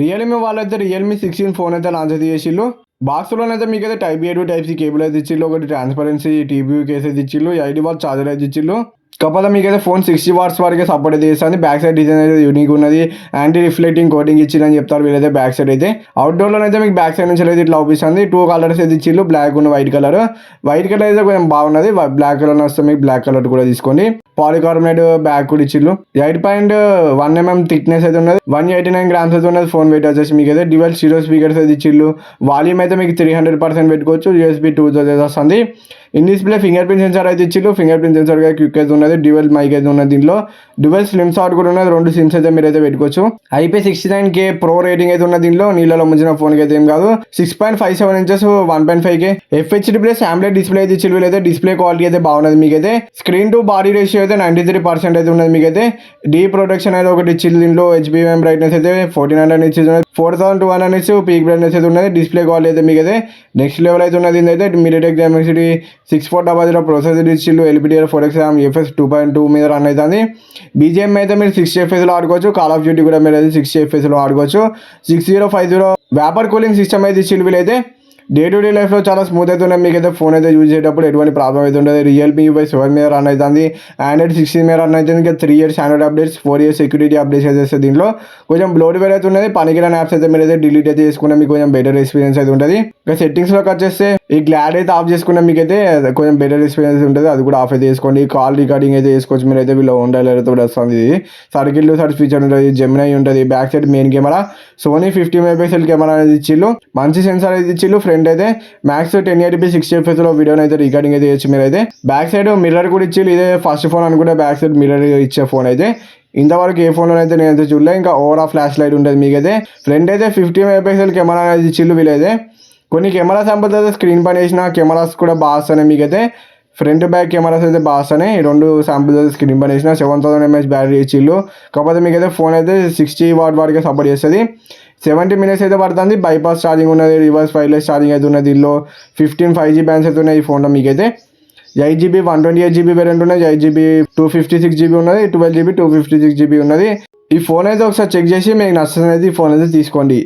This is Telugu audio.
రియల్మీ వాళ్ళైతే రియల్మీ 16 ఫోన్ అయితే లాంచ్ అయితే చేసిళ్ళు. బాక్స్‌లోనైతే మీకైతే type A to type C cable అయితే ఇచ్చిళ్ళు. ఒకటి ట్రాన్స్పరెన్సీ టీపీయూ కేస్ అయితే ఇచ్చిళ్ళు. 80 వాట్స్ ఛార్జర్ అయితే ఇచ్చిళ్ళు. కాకపోతే మీకైతే ఫోన్ 60 వాట్స్ వరకే సపోర్ట్ అయితే చేస్తుంది. బ్యాక్ సైడ్ డిజైన్ అయితే యూనిక్ ఉన్నది. యాంటీ రిఫ్లెక్టింగ్ కోటింగ్ ఇచ్చిందని చెప్తారు వీళ్ళైతే బ్యాక్ సైడ్ అయితే. అవుట్డోర్లోనైతే మీకు బ్యాక్ సైడ్ నుంచి అయితే ఇట్లా అవుపిస్తుంది. 2 కలర్స్ అయితే ఇచ్చిళ్ళు, బ్లాక్ ఉన్న వైట్ కలర్. వైట్ కలర్ అయితే కొంచెం బాగున్నది. బ్లాక్ కలర్ వస్తే మీకు బ్లాక్ కలర్ కూడా తీసుకోండి. పాలికార్బోనేట్ బ్యాక్ కూడా ఇచ్చిళ్ళు. 8.1 mm థిక్నెస్ అయితే ఉన్నది. 189 grams అయితే ఉన్నది. ఫోన్ వెయిట్ వచ్చేసి మీకు అయితే డ్యూయల్ స్టీరియో స్పీకర్స్ అయితే ఇచ్చిళ్ళు. వాల్యూమ్ అయితే మీకు 300% పెట్టుకోవచ్చు. USB 2 అయితే వస్తుంది. In display finger print censor అయితే ఇచ్చిళ్ళు. ఫింగర్ ప్రింట్ సెన్సార్ క్విక్ అయితే ఉన్నది. డ్యూయల్ మైక్ అయితే ఉన్నది. దీంట్లో డ్యూయల్ స్లిమ్ షాట్ కూడా ఉన్నది. 2 సిమ్స్ అయితే మీరు అయితే పెట్టుకోవచ్చు. IP69K ప్రో రేటింగ్ అయితే ఉన్నది. దీంట్లో నీళ్ళలో ముంచిన ఫోన్ కి అయితే ఏం కాదు. 6.57 inches 1.5K FHD plus AMOLED display అయితే ఇచ్చిళ్ళు. వీళ్ళైతే డిస్ప్లే క్వాలిటీ అయితే బాగున్నది. మీకైతే స్క్రీన్ టు బాడీ రేషియో అయితే 93% అయితే ఉన్నది. మీకైతే డీ ప్రొటెక్షన్ అయితే ఒకటి ఇచ్చిళ్ళు. దీంట్లో HBM బ్రైట్నెస్ అయితే 1400 ఇచ్చి 4200 నిట్స్ పీక్ బ్రైట్నెస్ అయితే ఉన్నది. డిస్ప్లే క్వాలిటీ అయితే మీకైతే నెక్స్ట్ లెవెల్ అయితే ఉన్నది. అయితే MediaTek Dimensity 6400 ప్రాసెసర్ ఇచ్చిళ్ళు. LPDDR 4X RAM UFS 2.2 మీద రన్ అవుతుంది. BGM అయితే మీరు 60 FPS లో ఆడుకోవచ్చు. కాల్ ఆఫ్ డ్యూటీ కూడా మీరు అయితే 60 FPS లో ఆడుకోవచ్చు. 6050 వేపర్ కూలింగ్ సిస్టమ్ అయితే ఇచ్చిళ్ళు. వీళ్ళైతే డే టు డే లైఫ్లో చాలా స్మూత్ అయితే ఉన్నాయి. మీకైతే ఫోన్ అయితే యూజ్ చేసేటప్పుడు ఎటువంటి ప్రాబ్లం అయితే ఉండదు. Realme UI 7 మీద రన్ అవుతుంది. Android 16 మీద రన్ అవుతుంది. ఇంకా 3 years Android updates, 4 years security updates అయితే వస్తుంది. దీంట్లో కొంచెం బ్లోట్వేర్ అయితే ఉన్నది. పనికిరాని యాప్స్ అయితే మీరు అయితే డిలీట్ అయితే చేసుకున్నా మీకు కొంచెం బెటర్ ఎక్స్పీరియన్స్ అయితే ఉంటుంది. ఇంకా సెట్టింగ్స్లోకి వచ్చేస్తే ఈ గ్లాడ్ అయితే ఆఫ్ చేసుకున్నా మీకైతే కొంచెం బెటర్ ఎక్స్పీరియన్స్ ఉంటుంది. అది కూడా ఆఫ్ అయితే చేసుకోండి. కాల్ రికార్డింగ్ అయితే చేసుకోవచ్చు. మీరు అయితే వీళ్ళు ఉండాలి కూడా వస్తుంది. ఇది సర్కిల్ టు సర్చ్ ఫీచర్ ఉంటుంది. జెమినై ఉంటుంది. Back side main camera Sony 50 MP camera అనేది ఇచ్చిళ్ళు. మంచి సెన్సార్ అయితే ఇచ్చిళ్ళు. ఫ్రంట్ అయితే మ్యాక్స్ 1080p 60 fps లో వీడియోని అయితే రికార్డింగ్ అయితే చేయొచ్చు. మీరు అయితే బ్యాక్ సైడ్ మిర్రర్ కూడా ఇచ్చిళ్ళు. ఇదే ఫస్ట్ ఫోన్ అనుకుంటే బ్యాక్ సైడ్ మిర్రర్ ఇచ్చే ఫోన్ అయితే ఇంతవరకు ఏ ఫోన్లో అయితే నేనైతే చూడలే. ఇంకా ఓవరాల్ ఫ్లాష్ లైట్ ఉంటుంది. మీకైతే ఫ్రంట్ అయితే 50 MP కెమెరా అనేది ఇచ్చిళ్ళు. వీళ్ళైతే కొన్ని కెమెరా శాంపుల్స్ అయితే స్క్రీన్ పైన వేసిన కెమెరాస్ కూడా బాగా వస్తున్నాయి. మీకైతే ఫ్రంట్ బ్యాక్ కెమెరాస్ అయితే బాగా వస్తున్నాయి. ఈ 2 శాంపుల్స్ అయితే స్క్రీన్ పైన వేసిన 7000 mAh బ్యాటరీ ఇచ్చిళ్ళు. కాకపోతే మీకైతే ఫోన్ అయితే 60 వాట్ వరకే సపోర్ట్ చేస్తుంది. 70 minutes అయితే పడుతుంది. బైపాస్ ఛార్జింగ్ ఉన్నది. రివర్స్ వైర్లెస్ ఛార్జింగ్ అయితే ఉన్నది. దీనిలో 15 5G బ్యాండ్స్ అయితే ఉన్నాయి ఈ ఫోన్లో. మీకైతే 8GB 128GB వేరియంట్ ఉన్నది. 8GB 256GB ఉన్నది. 12GB 256GB ఉన్నది. ఈ ఫోన్ అయితే ఒకసారి చెక్ చేసి మీకు నచ్చింది అయితే ఈ ఫోన్ అయితే తీసుకోండి.